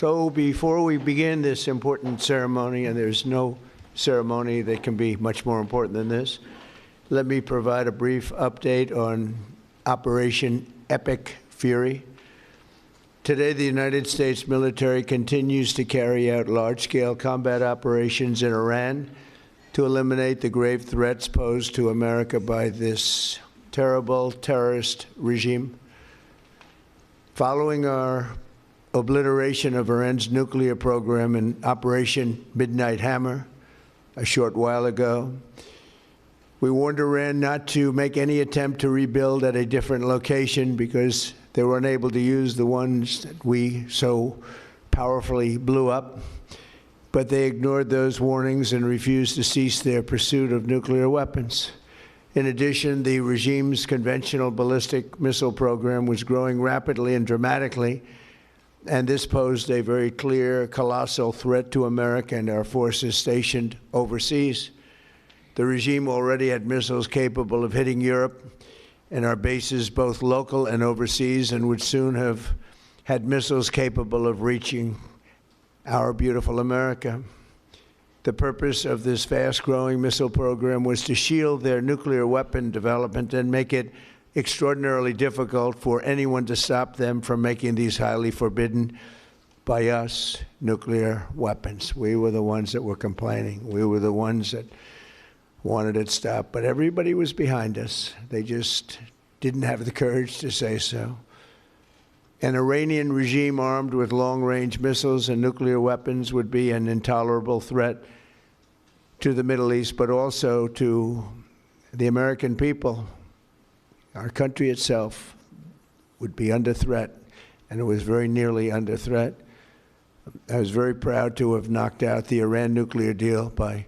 So before we begin this important ceremony, and there's no ceremony that can be much more important than this, let me provide a brief update on Operation Epic Fury. Today, the United States military continues to carry out large-scale combat operations in Iran to eliminate the grave threats posed to America by this terrible terrorist regime. Following our obliteration of Iran's nuclear program in Operation Midnight Hammer a short while ago, we warned Iran not to make any attempt to rebuild at a different location because they were unable to use the ones that we so powerfully blew up. But they ignored those warnings and refused to cease their pursuit of nuclear weapons. In addition, the regime's conventional ballistic missile program was growing rapidly and dramatically, and this posed a very clear, colossal threat to America and our forces stationed overseas. The regime already had missiles capable of hitting Europe and our bases, both local and overseas, and would soon have had missiles capable of reaching our beautiful America. The purpose of this fast-growing missile program was to shield their nuclear weapon development and make it extraordinarily difficult for anyone to stop them from making these highly forbidden by us nuclear weapons. We were the ones that were complaining. We were the ones that wanted it stopped. But everybody was behind us. They just didn't have the courage to say so. An Iranian regime armed with long-range missiles and nuclear weapons would be an intolerable threat to the Middle East, but also to the American people. Our country itself would be under threat, and it was very nearly under threat. I was very proud to have knocked out the Iran nuclear deal by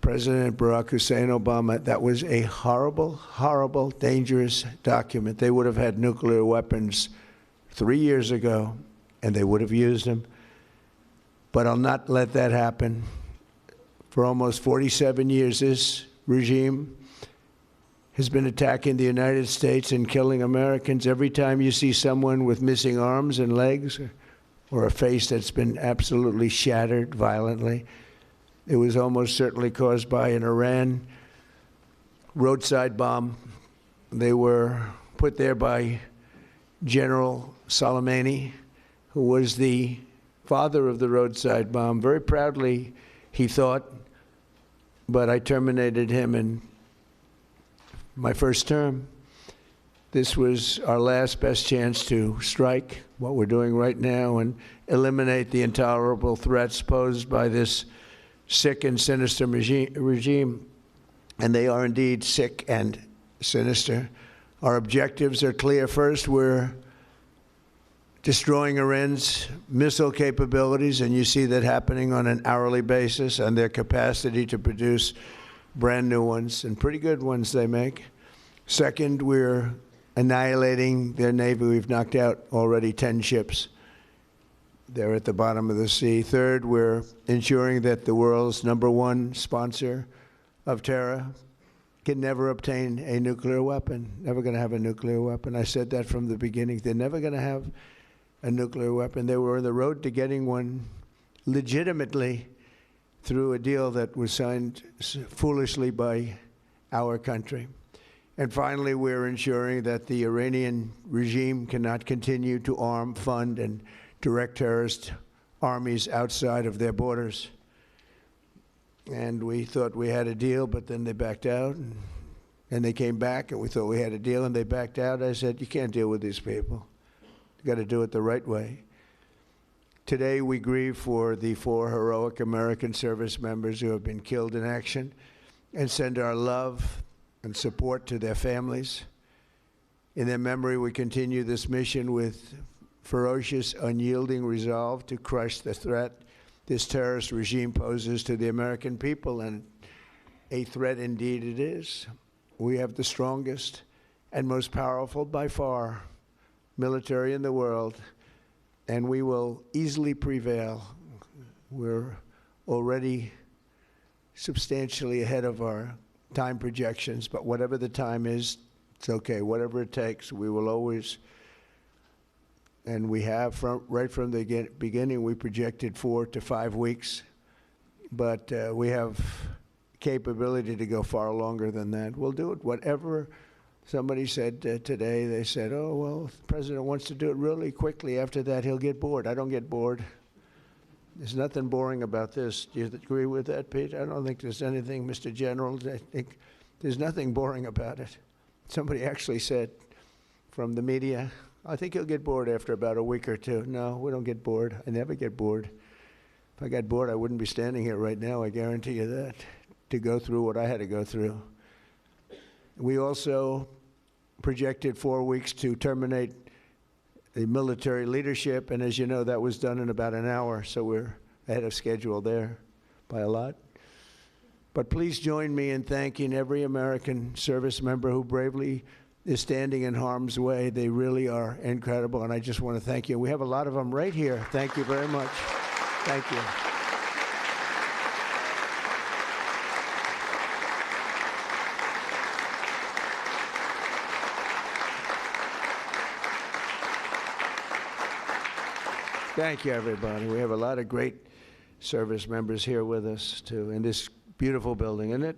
President Barack Hussein Obama. That was a horrible, horrible, dangerous document. They would have had nuclear weapons 3 years ago, and they would have used them. But I'll not let that happen. For almost 47 years, this regime has been attacking the United States and killing Americans. Every time you see someone with missing arms and legs or a face that's been absolutely shattered violently, it was almost certainly caused by an Iran roadside bomb. They were put there by General Soleimani, who was the father of the roadside bomb. Very proudly, he thought, but I terminated him in my first term. This was our last best chance to strike what we're doing right now and eliminate the intolerable threats posed by this sick and sinister regime. And they are indeed sick and sinister. Our objectives are clear. First, we're destroying Iran's missile capabilities, and you see that happening on an hourly basis, and their capacity to produce brand new ones, and pretty good ones they make. Second, we're annihilating their Navy. We've knocked out already 10 ships. They're at the bottom of the sea. Third, we're ensuring that the world's #1 sponsor of terror can never obtain a nuclear weapon, never going to have a nuclear weapon. I said that from the beginning. They're never going to have a nuclear weapon. They were on the road to getting one legitimately through a deal that was signed foolishly by our country. And finally, we're ensuring that the Iranian regime cannot continue to arm, fund, and direct terrorist armies outside of their borders. And we thought we had a deal, but then they backed out, and they came back, and we thought we had a deal, and they backed out. I said, you can't deal with these people. You got to do it the right way. Today, we grieve for the 4 heroic American service members who have been killed in action and send our love and support to their families. In their memory, we continue this mission with ferocious, unyielding resolve to crush the threat this terrorist regime poses to the American people, and a threat indeed it is. We have the strongest and most powerful by far military in the world, and we will easily prevail. We're already substantially ahead of our time projections, but whatever the time is, it's okay. Whatever it takes, we will always and we have right from the beginning. We projected 4 to 5 weeks, but we have capability to go far longer than that. We'll do it. Whatever somebody said today, they said, "Oh well, the president wants to do it really quickly. After that, he'll get bored." I don't get bored. There's nothing boring about this. Do you agree with that, Pete? I don't think there's anything, Mr. General. I think there's nothing boring about it. Somebody actually said from the media, "I think he'll get bored after about a week or two." No, we don't get bored. I never get bored. If I got bored, I wouldn't be standing here right now, I guarantee you that, to go through what I had to go through. We also projected 4 weeks to terminate the military leadership, and as you know, that was done in about an hour, so we're ahead of schedule there by a lot. But please join me in thanking every American service member who bravely is standing in harm's way. They really are incredible, and I just want to thank you. We have a lot of them right here. Thank you very much. Thank you. Thank you, everybody. We have a lot of great service members here with us, too, in this beautiful building, isn't it?